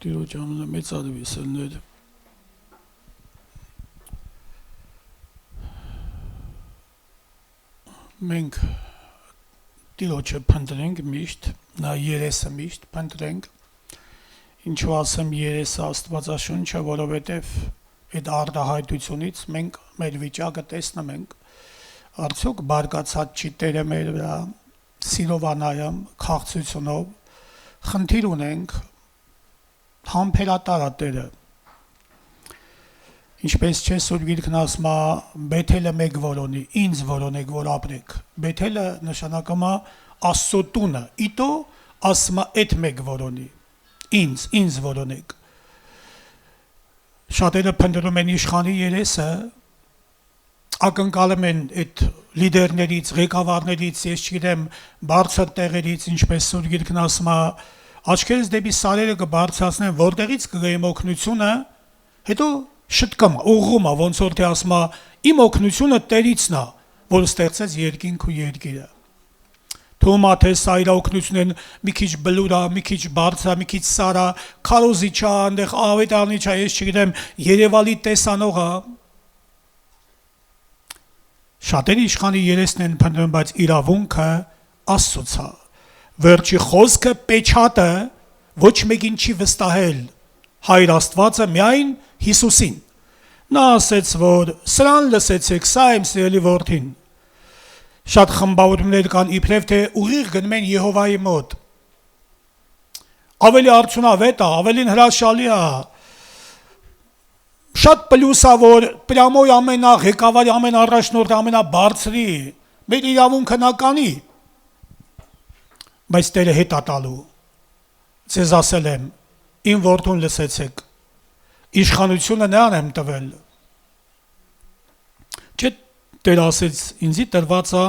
Տիրոջ անունը մեծարվի սերներ։ Մենք Տիրոջը փնտրենք միշտ, նա երեսը միշտ փնտրենք։ Ինչու ասեմ երեսը Աստվածաշունչը, որովհետև այդ արտահայտությունից մենք մեր վիճակը տեսնում ենք, արդյոք բարգացած չի Տերը մեր վրա, սիրով անայամ, քաղցությունով, խնդիր ունենք, համբերատար է Տերը։ Ինչպես չէ Սուրբ Գիրքն ասում է, Բեթելը մեկ որոնի, ինձ որոնեք, որ ապրեք։ Բեթելը նշանակում է Աստծո տունը, իտո ասում է այդ մեկ որոնի, ինձ որոնեք։ Շատերը փնտրում են իշխանի երեսը, ակնկալում են այդ լիդերներից, ղեկավարներից, ես չգիտեմ, բարձր տեղերից, ինչպես Սուրբ Գիրքն ասում է, աչքերս դեպի սարերը կբարձրացնեն, որտեղից կգայեմ օգնությունը, հետո շտկում, ուղղում, ոնց որ թե ասում է, իմ օգնությունը Տերիցն է, որ ստեղծեց երկինք ու երկիրը։ Թվում է թե սա իր օգնությունն մի քիչ բլուր է, մի քիչ բարձր է, մի քիչ սար է, քարոզիչ է, այնտեղ ավետարանիչ է, ես չգիտեմ, Երևալի տեսանող է։ Շատերի իշխանի երեսն են փնտրում, բայց իրավունքը Աստծոց է։ Վերջի խոսքը պեչատը ոչ մեկին չի վստահել։ Հայր Աստվածը միայն Հիսուսին։ Նա ասեց, որ սրան լսեցեք, սա իմ սիրելի որդին։ Շատ խմբավորումներ կան, իբրև թե ուղիղ գնում են Եհովայի մոտ։ Ավելի արդյունավետ է, ավելին հրաշալի է։ Շատ պլյուս է, որ պրամոյ ամենաղեկավարի, ամենառաջնորդի, ամենաբարձրի, մեր իրավունքը նա կանի։ Բայց Տերը հետ է տալու։ Ձեզ ասել եմ, իմ որդուն լսեցեք, իշխանությունը նրան եմ տվել։ Չէ, Տերը ասեց, ինձի տրված է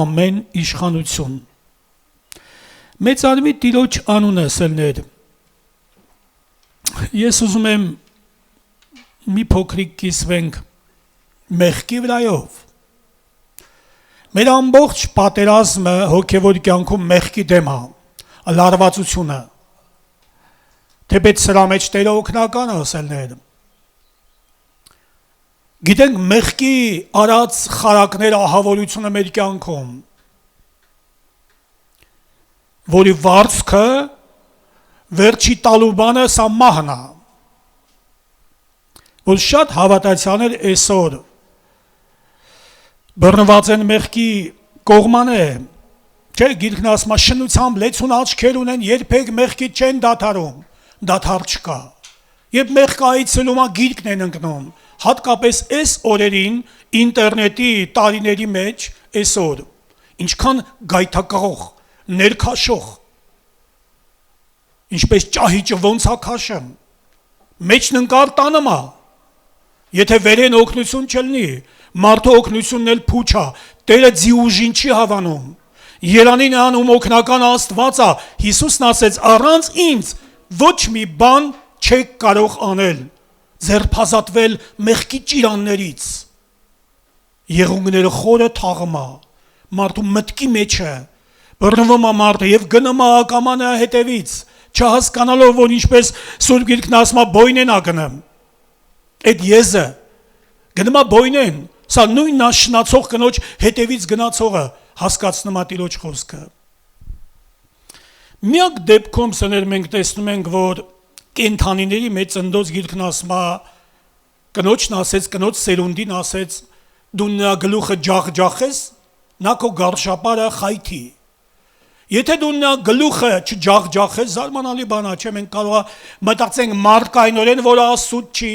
ամեն իշխանություն։ Մեծարվի Տիրոջ անունը սերներ։ Ես ուզում եմ մի փոքրիկ կիսվենք մեղքի վրայով։ Մեր ամբողջ պատերազմը հոգևոր կյանքում մեղքի դեմ է, լարվածությունը։ Թեպետ սրա մեջ Տերը օգնական է սերներ։ Գիտենք մեղքի արած խարակներ ահավորությունը մեր կյանքում, որի վարձքը վերջի տալու բանը սա մահն է, որ շատ հավատացյալներ այսօր բռնված են մեղքի կողմանը, չէ, Գիրքն ասում է շնությամբ լեցուն աչքեր ունեն, երբեք մեղքի չեն դադարում, դադար չկա։ Երբ մեղքը այցելում է, Գիրքն են ընկնում, հատկապես այս օրերին ինտերնետի տարիների մեջ այսօր ինչքան գայթակղող, ներքաշող, ինչպես ճահիճը ոնց է քաշում, մեջն ընկար տանում է, եթե վերեն օգնություն չլինի, մարդու օգնությունն էլ փուչ է, Տերը ձիուժին չի հավանում, Երանի նրանում օգնական Աստված է, Հիսուսն ասեց, առանց ինձ ոչ մի բան չեք կարող անել, ձերբազատվել մեղքի ճիրաններից, եղունգները խորը թաղում է, մարդու մտքի մեջ է, բռնվում է մարդը և գնում է ակամանը հետևից, չհասկանալով, որ ինչպես Սուրբ Գիրքն ասում է, բոյնեն է գնում, այդ եզը, գնում է բոյնեն, սա նույն նաշնացող կնոջ հետևից գնացողը հասկացնում է Տիրոջ խոսքը։ Միակ դեպքում սներ մենք տեսնում ենք, որ կենթանիների մեջ ծնդոց Գիրքն ասում է, կնոջն ասեց, կնոջ սերունդին ասեց, դու նրա գլուխը ջախջախես, նա քո գարշապարը խայթի։ Եթե դու նրա գլուխը չջախջախես, զարմանալի բան է, չէ, մենք կարող է մտածենք մարդկայնորեն, որ Աստծուց չի,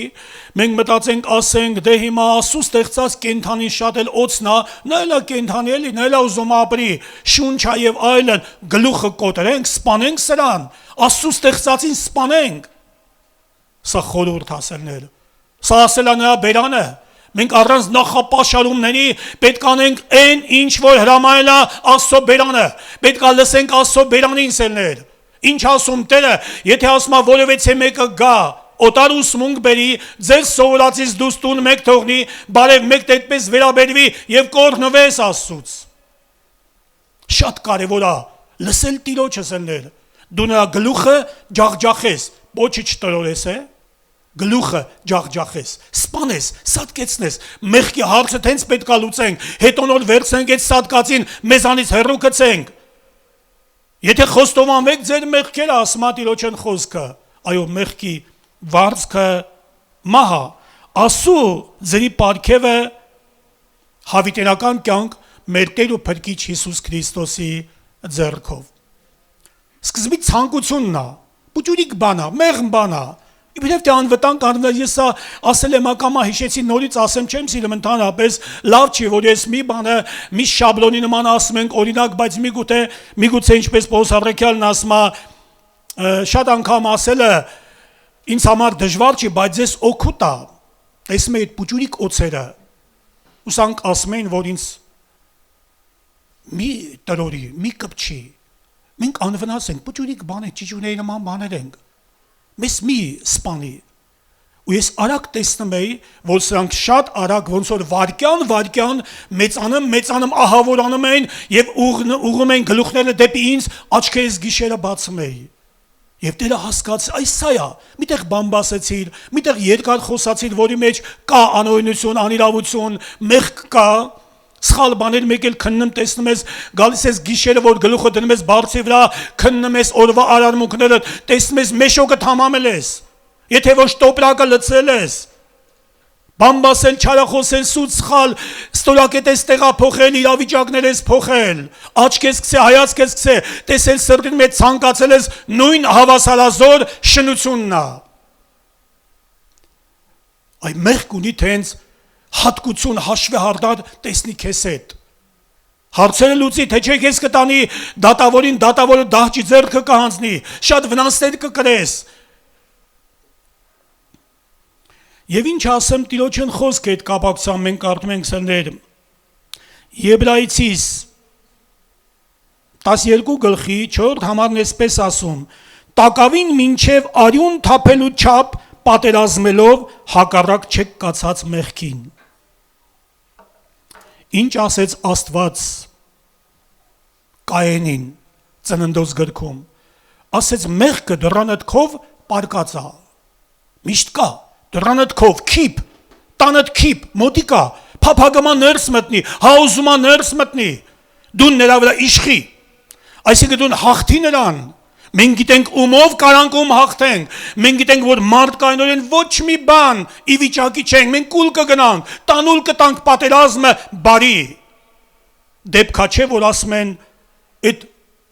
մենք մտածենք, ասենք, դե հիմա Աստծու ստեղծած կենթանին շատ էլ օծն է, նա էլ է կենթանի էլի, նա էլ է ուզում ապրի, շունչ է եւ այլն, գլուխը կոտրենք, սպանենք սրան, Աստծու ստեղծածին սպանենք։ Սա խորհուրդ ասելներ։ Սա ասել է նրա բերանը։ Մենք առանց նախապաշարումների պետք անենք այն, ինչ որ հրամայել է Աստծո բերանը։ Պետք է լսենք Աստծո բերանին սերներ։ Ինչ ասում Տերը, եթե ասում է որևէ մեկը գա, օտար ուսմունք բերի, ձեր սովորածից դուրս տուն մեկ թողնի, բարև մեկ այդպես վերաբերվի եւ կօրհնվես Աստծուց։ Շատ կարևոր է լսել Տիրոջը սերներ։ Դու նրա գլուխը ջախջախես, ոչի չտրորես է, գլուխը ջախջախես, սպանես, սատկեցնես, մեղքի հարցը տենց պետք է լուծենք, հետո նոր վերցնենք այդ սատկածին, մեզանից հեռու գցենք։ Եթե խոստովանվեք ձեր մեղքերը, ասում է Տիրոջն խոսքը, այո, մեղքի վարձքը մահա, ասու ձերի պարգևը հավիտենական կյանք մեր Տեր ու Փրկիչ Հիսուս Քրիստոսի ձեռքով։ Սկզբի ցանկությունն է, պուճուրիկ բան է, մեղմ բան է։ Իբրև թե անվտանգ անվտանգ ես ասել եմ ակամա հիշեցի նորից ասեմ չեմ սիրում ընդհանրապես լավ չի որ ես մի բանը մի շաբլոնի նման ասում ենք օրինակ բայց միգուցե ինչպես Պողոս Առաքյալն ասում է շատ անգամ ասելը ինձ համար դժվար չի բայց ես օգուտ է տեսնում եք այդ պուճուրիկ օծերը ուսանք ասում են որ ինձ մի տրորի մի կպչի մենք անվնաս ենք պուճուրիկ բան ենք ճիճունեի նման բաներ ենք Մեզ մի սպանի, ու ես արագ տեսնում էի, որ սրանք շատ արագ ոնց որ վարկյան մեծանում ահավորանում էին և ուղում են գլուխները դեպի ինձ, աչքերս գիշերը բացում էի։ Եվ Տերը հասկացի, այս սա է, միտեղ բամբասեցիր, միտեղ երկար խոսացիր, որի մեջ կա անօրինություն, անիրավություն, մեղք կա, սխալ բաներ մեկ էլ քննում տեսնում ես գալիս ես գիշերը որ գլուխը դնում ես բարձի վրա քննում ես օրվա արարմունքները տեսնում ես մեշոկը թամամել ես եթե ոչ տոպրակը լցրել ես բամբասել չարախոսել սուտ սխալ ստորակետ ես տեղափոխել իրավիճակներ ես փոխել աչք ես գցե հայացք ես գցե տեսել սրտին մեջ ցանկացել ես նույն հավասարազոր շնությունն է այ մեղք ունի թե հենց հատկություն հաշվի հարդար տեսնի քեզ հետ հարցերը լուծի թե չէ քեզ կտանի դատավորին դատավորը դահճի ձեռքը կհանձնի շատ վնասներ կկրես եւ ինչ ասեմ Տիրոջն խոսք այդ կապակցությամբ մենք կարդում ենք սներ Եբրայեցիս 12 գլխի 4 համարն էսպես ասում տակավին մինչև արյուն թափելու չափ պատերազմելով հակառակ չեք կացած մեղքին Ինչ ասեց Աստված Կայենին ծննդոց գրքում ասեց մեղքը դռանդ քով պարկած է միշտ կա դռանդ քով քիփ տանդ քիփ մոտիկա փափագամա ներս մտնի հաուզումա ներս մտնի դու նրա վրա իշխի այսինքն դու հաղթի նրան Մենք գիտենք ումով կարանք ում հաղթենք, մենք գիտենք, որ մարդկայնորեն ոչ մի բան ի վիճակի չենք, մենք կուլ կգնանք, տանուլ կտանք պատերազմը բարի։ Դեպքա չէ, որ ասում են, այդ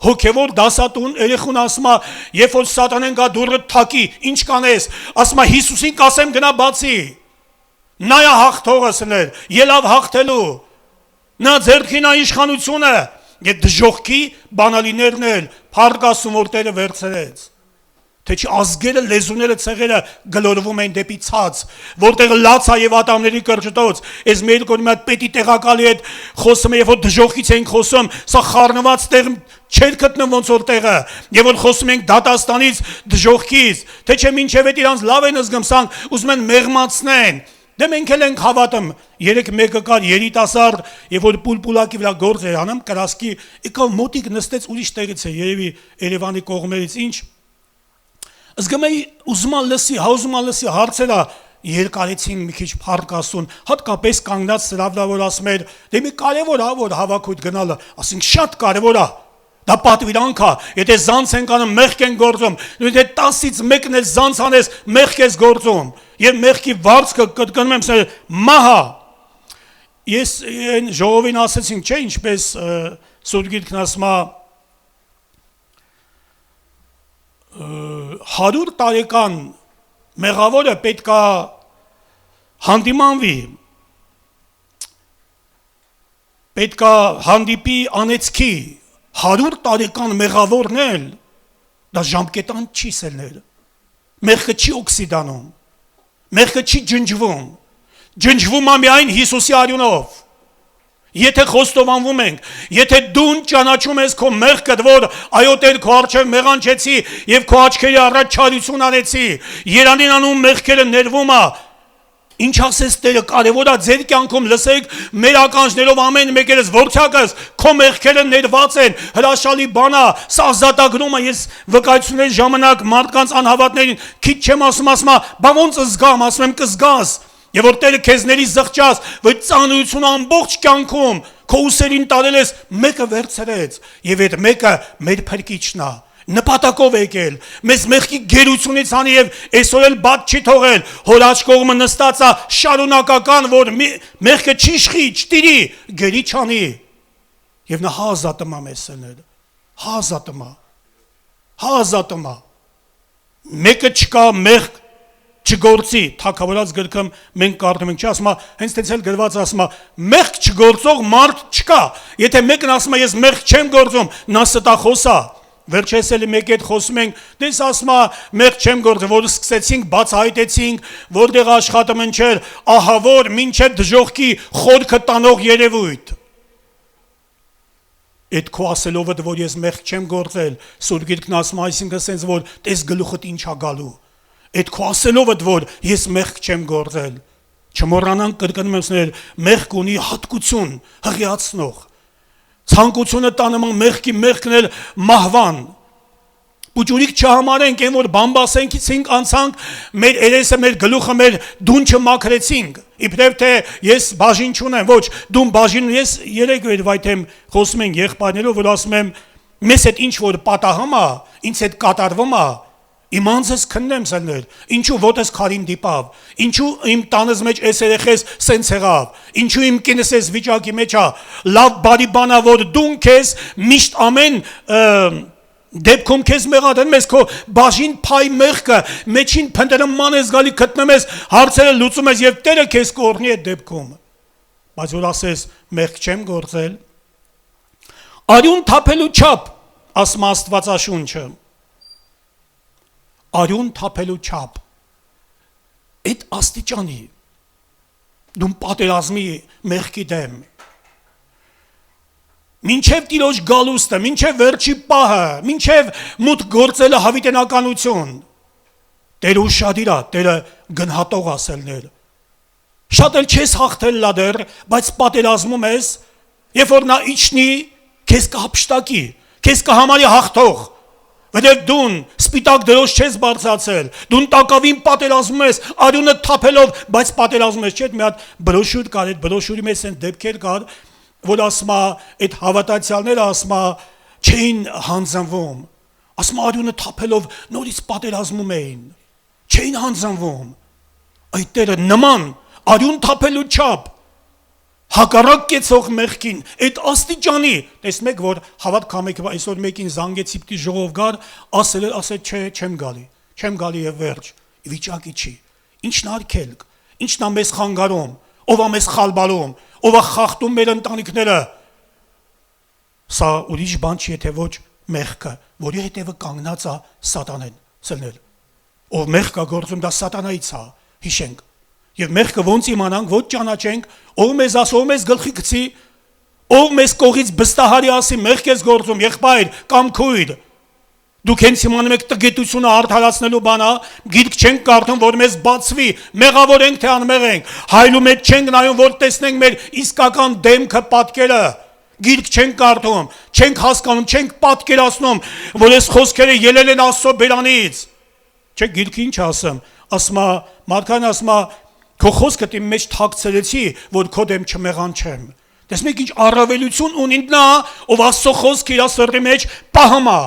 հոգևոր դասատուն երեխուն ասում է, երբ որ սատանեն գա դուռը թակի, ինչ կանես, ասում է Հիսուսին կասեմ գնա բացի, նայա հաղթողս ներ, ելավ հաղթելու, նա ձեռքին է իշխանությունը, Եվ դժողքի բանալիներն էլ փառք որ Տերը վերցրեց թե չի ազգերը լեզուները ցեղերը գլորվում են դեպի ցած որտեղ լացա եւ ատամների կրճտոց այս մեր կողմի այդ պետի տեղակալի հետ խոսում է եւ որ դժողքից ենք խոսում սա խառնված տեղ չեր գտնում ոնց որ տեղը եւ որ խոսում ենք դատաստանից դժողքից թե չէ մինչեւ այդ իրանց լավ են զգում սանք ուզում են մեղմացնեն Դե մենք էլ ենք հավատում, երեք մեկը կար երիտասարդ, եւ որ պուլպուլակի վրա գործ էր անում, կրասկի, եկավ մոտիկ նստեց ուրիշ տեղից է, երևի Երևանի կողմերից ինչ։ Զգում էի ուզում լսի հարցերը երկարեցին մի քիչ փառք Աստծուն, հատկապես կանգնած սրա վրա որ ասում էր, դե մի կարևոր է որ հավաքույթ գնալը, ասենք շատ կարևոր է։ Դա պատվիրանք է, եթե զանց ենք անում, մեղք են գործում, եթե 10-ից մեկն էլ զանց անես, մեղք ես գործում, եւ մեղքի վարձքը կրկնում եմ սա մահա։ Ես այն ժողովին ասեցին, չէ, ինչպես Սուրբ Գիրքն ասում է 100 տարեկան մեղավորը պետք է հանդիմանվի, պետք է հանդիպի անեծքի 100 տարեկան մեղավորն էլ դա ժամկետան չի սելնել մեղքը չի օքսիդանում մեղքը չի ջնջվում է միայն Հիսուսի արյունով եթե խոստովանվում ենք եթե դու ճանաչում ես քո մեղքը որ այո Տեր քո առջև մեղանչեցի եւ քո աչքերի առաջ չարություն արեցի Երանին անում մեղքերը ներվում է Ինչ ասես Տերը, կարևոր է ձեր կյանքում լսեք մեր ականջներով ամեն մեկերս ворթյակս քո մեղքերը ներված են, հրաշալի բան է, սա ազատագրում է։ Ես վկայությունների ժամանակ մարդկանց անհավատներին քիչ չեմ ասում, բա ոնց զգամ, ասում եմ կզգաս, եւ որ Տերը քեզների զղջաս, որ ծանրությունը ամբողջ կյանքում քո ուսերին տարել ես, մեկը վերցրեց, եւ այդ մեկը մեր փրկիչն է։ Նպատակով եկել, մեզ մեղքի գերությունից անի եւ այսօր էլ բաց չի թողել, հոր աջ կողմը նստած է շարունակական, որ մեղքը չի իշխի, չտիրի, գերի չանի։ Եվ նա հազատում է մեզներ, հազատում է։ Մեկը չկա մեղք չգործի, թագավորած գրքում մենք կարդում ենք, չի ասում, հենց տեցել գրված ասում, մեղք չգործող մարդ չկա։ Եթե մեկն ասում է ես մեղք չեմ գործում, նա ստախոս է։ Վերջերս էլի մեկ հետ խոսում ենք, դες ասում է մեղք չեմ գործում, որ սկսեցինք, բացահայտեցինք, որտեղ աշխատում ընչեր, ահա որ մինչև դժոխքի խորքը տանող երևույթ։ Այդ քո ասելով որ ես մեղք չեմ գործել, Սուրբ Գիրքն ասում է, այսինքն ասենց որ տես գլուխդ ինչ է գալու։ Այդ քո ասելով որ ես մեղք չեմ գործել։ Չմոռանանք կրկնում եմ, մեղք ունի հատկություն, հղիացնող։ Ցանկությունը տանում է մեղքն էլ մահվան։ Պուճուրիկ չհամարենք, այն որ բամբասենք անցանք, մեր երեսը, մեր գլուխը, մեր դունչը մաքրեցինք։ Իբրև թե ես բաժին չունեմ, ոչ, դուն բաժին, ես երեք վայթեմ խոսում ենք եղբայրներով, որ ասում եմ, մեզ հետ ինչ որ պատահում է, ինձ հետ կատարվում է, իմ անձս քննեմ սելներ, ինչու ոտս քարին դիպավ, ինչու իմ տանս մեջ այս երեխես սենց եղավ, ինչու իմ կինս այս վիճակի մեջ է, լավ բարի բան է որ դուն քեզ միշտ ամեն դեպքում քեզ մեղադեն, մեզ քո բաժին փայ մեղքը մեջին փնտրման ես գալի գտնում ես, հարցերը լուծում ես եւ Տերը քեզ կօրհնի այդ դեպքում։ Բայց որ ասես մեղք չեմ գործել, արյուն թափելու չափ, ասում Աստվածաշունչը, արյուն թափելու չափ, այդ աստիճանի դու պատերազմի մեղքի դեմ, մինչև Տիրոջ գալուստը, մինչև վերջի պահը, մինչև մուտք գործելը հավիտենականություն, Տերը ուշադիր է, Տերը գնահատող ասելներ, շատ էլ չես հաղթել լա դեռ, բայց պատերազմում ես, երբ որ նա իջնի, քեզ կհափշտակի, քեզ կհամարի հաղթող, Որտեղ դուն սպիտակ դրոշ չես բարձրացել, դուն տակավին պատերազմում ես, արյունը թափելով, բայց պատերազմում ես, չէ՞, մի հատ բրոշյուր կար, այդ բրոշյուրի մեջ են դեպքեր կար, որ ասում է, այդ հավատացյալները ասում է, չէին հանձնվում, ասում է արյունը թափելով նորից պատերազմում էին, չէին հանձնվում, այդ Տերը նման արյուն թափելու չափ հակառակ կեցող մեղքին, այդ աստիճանի, տեսնեք, որ հավատ կամեքը այսօր մեկին զանգեցի պիտի ժողով գար, ասել չէ, չեմ գալի եւ վերջ, վիճակի չի, ինչն արկելք, ինչն է մեզ խանգարում, ով է մեզ խալբալում, ով է խախտում մեր ընտանիքները, սա ուրիշ բան չի, եթե ոչ մեղքը, որի հետևը կանգնած է սատանեն, սլնել, ով մեղք է գործում, դա սատանայից է, հիշենք, Եվ մեղքը ոնց իմանանք, ոչ ճանաչենք, ով մեզ ասի, ով մեզ գլխի գցի, ով մեզ կողից բստահարի ասի, մեղք ես գործում, եղբայր կամ քույր։ Դուք հենց իմանում եք տգետությունը արդարացնելու բանա, գիրք չենք կարդում, որ մեզ բացվի, մեղավոր ենք թե անմեղ ենք, հայլու մեջ չենք նայում, որ տեսնենք մեր իսկական դեմքը պատկերը, գիրք չենք կարդում, չենք հասկանում, չենք պատկերացնում, որ այս խոսքերը ելել են Աստծո բերանից։ Չէ, գիրքը ինչ ասում, ասում է, Մարգարեն ասում է, քո խոսքդ իմ մեջ թաքցրեցի, որ քո դեմ չմեղանչեմ։ Տեսնեք ինչ առավելություն ունի նա, ով Աստծո խոսքը իր սրտի մեջ պահում է։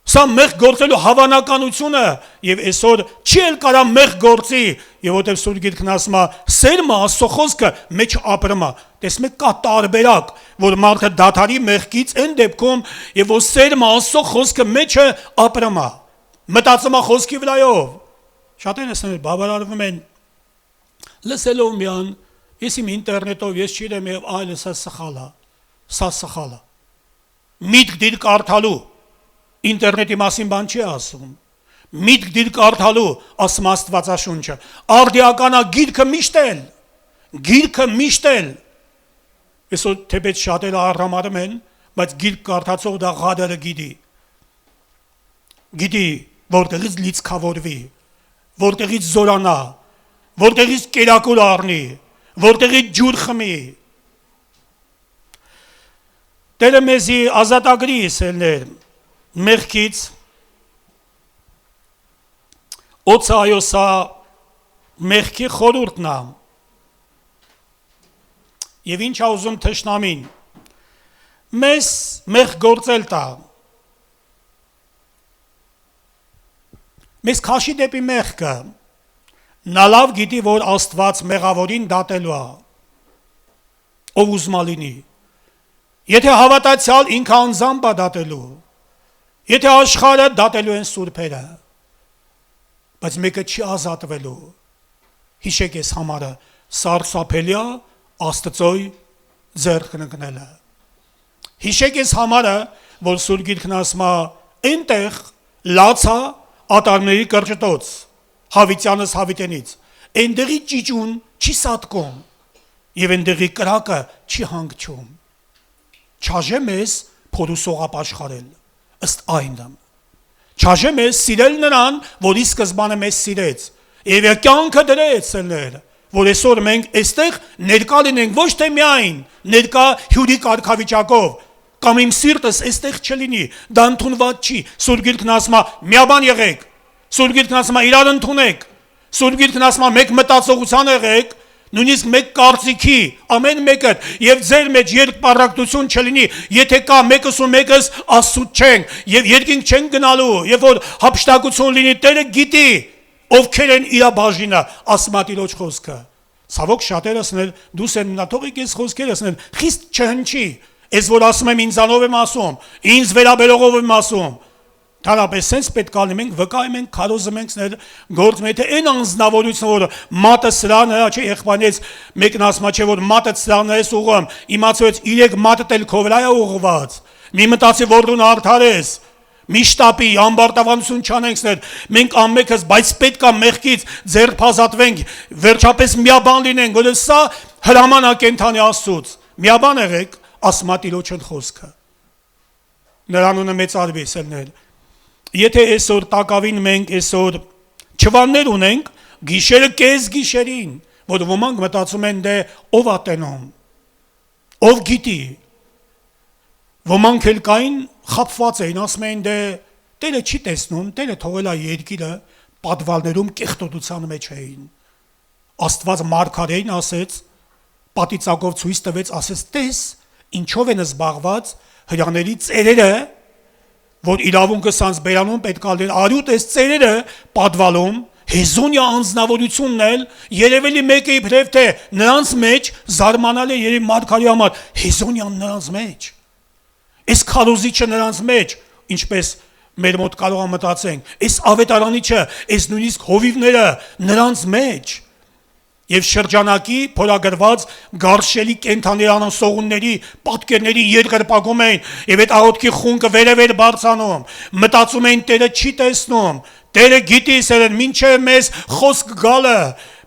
Սա մեղք գործելու հավանականությունը եւ այսօր չի էլ կարա մեղք գործի, եւ որտեղ Սուրբ Գիրքն ասում է, սերմը Աստծո խոսքը մեջ ապրում է։ Տեսնեք կա տարբերակ, որ մարդը դաթարի մեղքից այն դեպքում, եւ որ սերմը Աստծո խոսքը մեջը ապրում է։ Մտածում է խոսքի վրայով։ Շատերս բավարարվում են լսելով միան, ես իմ ինտերնետով ես չիրեմ եւ այլը սա սխալ է։ Միտք դիր կարդալու ինտերնետի մասին բան չի ասում։ Միտք դիր կարդալու ասում Աստվածաշունչը։ Արդիականա գիրքը միշտել։ Այսօր թեպետ շատերը առհամարում են, բայց գիրք կարդացող դա ղադերը գիտի, որտեղից լիցքավորվի, որտեղից զորանա, որտեղից կերակուր առնի, որտեղից ջուր խմի։ Տերը մեզի ազատագրի իսելներ մեղքից, օծը այոսա մեղքի խորուրդն է, և ինչ ա ուզում թշնամին, մեզ մեղ գործել տա, մեզ քաշի դեպի մեղքը, նա լավ գիտի, որ Աստված մեղավորին դատելու է, ով ուզմա լինի, եթե հավատացյալ ինքը անձամբ է դատելու, եթե աշխարհը դատելու են սուրբերը, բայց մեկը չի ազատվելու, հիշեք ես համարը, սարսափելի է Աստծոյ ձեռքն ընկնելը, հիշեք ես համարը, որ Սուրբ Գիրքն ասում է, այնտեղ լացա ատարների կրճտոց, հավիտյանս հավիտենից, այնտեղի ճիճուն չի սատկում, և այնտեղի կրակը չի հանգչում, չաժե մեզ փորուսողապ աշխարել, ըստ այնը, չաժե մեզ սիրել նրան, որ ի սկզբանը մեզ սիրեց, և կյանքը դրեց ելներ, որ այսօր մենք այստեղ ներկա լինենք, ոչ թե միայն ներկա հյուրի կարգավիճակով, կամ իմ սիրտս այստեղ չլինի, դա ընդունված չի, Սուրբ Գիրքն ասում է միաբան եղեք, Սուրբ Գիրքն ասում է իրար ընդունեք, Սուրբ Գիրքն ասում է մեկ մտածողության եղեք, նույնիսկ մեկ կարծիքի, ամեն մեկը, և ձեր մեջ երկպառակտություն չլինի, եթե կա մեկս ու մեկս Աստծուց չենք, և երկինք չենք գնալու, երբ որ հափշտակություն լինի, Տերը գիտի, ովքեր են իր բաժինը, ասում է Տիրոջ խոսքը։ Ցավոք շատերս դուս են նա թողիկ ես խոսքերս խիստ չհնչի, ես որ ասում եմ ինձանով եմ ասում, ինձ վերաբերողով եմ ասում, Թարապես սենց պետք է մենք վկայում ենք, քարոզում ենք գործում, եթե այն անձնավորությունը, որ մատը սրան հրա չէ եղբանից, մեկն ասում չէ, որ մատը սրան ես ուղղում, իմացոց 3 մատը տել քո վրա է ուղղված, մի մտածի, որ դու արդար ես, մի շտապի, ամբարտավանություն չանենք, մենք ամենքս, բայց պետք է մեղքից ձեռք վերջապես միաբան լինենք, որ սա հրաման է կենդանի Աստծուց, միաբան եղեք, ասում է Տիրոջն խոսքը, նրան ունը մեծարվի սելներ, եթե այսօր տակավին մենք այսօր չվաններ ունենք, գիշերը կես գիշերին, որ ոմանք մտածում են դե ով ատենում, ով գիտի, ոմանք էլ կային խապված էին, ասում էին դե Տերը չի տեսնում, Տերը թողել է երկիրը, պատվալներում կեղտոտության մեջ էին, Աստված մարգարեին ասեց, պատիծակով ցույց տվեց, ասեց տես, ինչով են զբաղված հրյաների ծերերը, որ իրավունքը սանց բերանում պետք է լինեն, արյուտ այս ծերերը պատվալում, հեզոնյա անձնավորությունն էլ, երևելի մեկը իբրև թե նրանց մեջ զարմանալ է երև մարգարի համար, հեզոնյան նրանց մեջ, այս քարոզիչը նրանց մեջ, ինչպես մեր մոտ կարող է մտածենք, այս ավետարանիչը, այս նույնիսկ հովիվները նրանց մեջ, և շրջանակի փորագրված գարշելի կենթաներանասողունների պատկերների երկրպագում էին, և այդ աղոտքի խունկը վերևեր բարձանում, մտածում էին Տերը չի տեսնում, Տերը գիտի սերեն, մինչև մեզ խոսք գալը,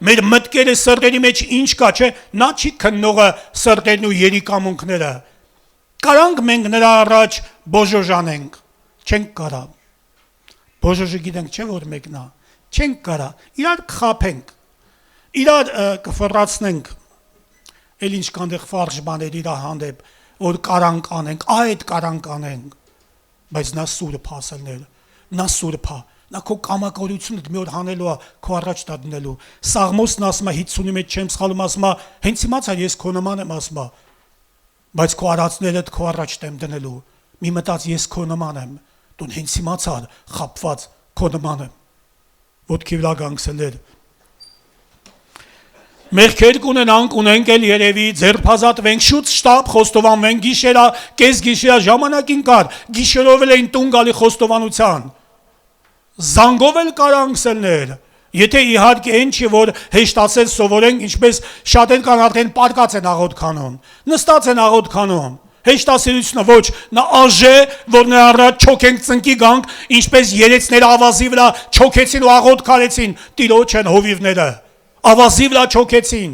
մեր մտքերը սրտերի մեջ ինչ կա, չէ, նա չի քննողը սրտերն ու երիկամունքները, կարանք մենք նրա առաջ բոժոժանենք, չենք կարա, բոժոժը գիտենք չէ, որ մեկնա, չենք կարա, իրար կխապենք, իրար կֆռացնենք, էլ ինչ կանդեղ վարժ բաներ իրա հանդեպ, որ կարանք անենք, այդ կարանք անենք, բայց նա սուրբ հասելներ, նա սուրբ հա, նա քո կամակորությունը մի օր հանելու է, քո առաջ դա դնելու, Սաղմոսն ասում է 50-ի մեջ չեմ սխալում, ասում է, հենց իմացար ես քո նման եմ ասում է, բայց քո արածներդ քո առաջ եմ դնելու, մի մտած ես քո նման եմ, դու հենց իմացար, խապված քո նման եմ, ոտքի վրա գանքսելեր, մեղքեր կունենանք, ունենք էլ երևի, ձերբազատվենք, շուտ շտապ խոստովանվենք, գիշերա, կես գիշերա ժամանակին կար, գիշերով էլ էին տուն գալի խոստովանության, զանգով էլ կարանք սելներ, եթե իհարկե այն չի, որ հեշտացել սովորենք, ինչպես շատեր կան արդեն պարկած են աղոտ քանում, նստած են աղոտ քանում, հեշտասիրությունը ոչ, նա արժե, որ նրա առաջ չոքենք ծնկի գանք, ինչպես երեցները ավազի վրա չոքեցին ու աղոտ քարեցին, Տիրոջ են հովիվները, ավազի վրա չոքեցին,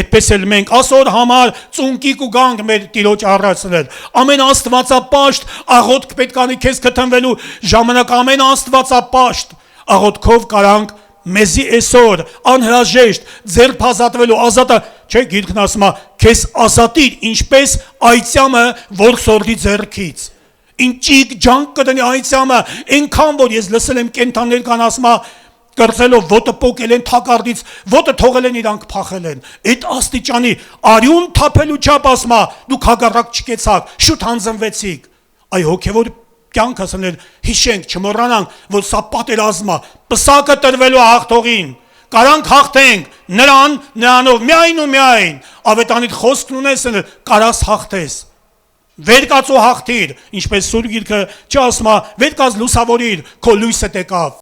այդպես էլ մենք ասոր համար ծունկիկ ու գանք մեր Տիրոջ առաջնել, ամեն աստվածապաշտ աղոտք պետք անի քեզ կթնվելու ժամանակ, ամեն աստվածապաշտ աղոտքով կարանք մեզի այսօր անհրաժեշտ ձեռք ազատվելու ազատը, չէ, գիրքն ասում է, քեզ ազատիր ինչպես այծյամը որսորդի ձեռքից։ Ինչիկ ջանք կդնի այծյամը, այնքան որ ես լսել եմ կենթանիներ կան ասում է, կրծելով ոտը պոկել են թակարդից, ոտը թողել են իրանք փախել են։ Այդ աստիճանի արյուն թափելու չափ ասում է, դուք հագարակ չկեցաք, շուտ հանձնվեցիք։ Այ հոգևոր կյանք ասել հիշենք, չմոռանանք, որ սա պատերազմ է, պսակը տրվելու հաղթողին, կարանք հաղթենք նրան, նրանով միայն ու միայն, ավետանիդ խոսքն ունես, կարաս հաղթես, վեր կացու հաղթիր, ինչպես Սուրբ Գիրքը չասում է, վեր կաց լուսավորիր, քո լույսը տեկավ։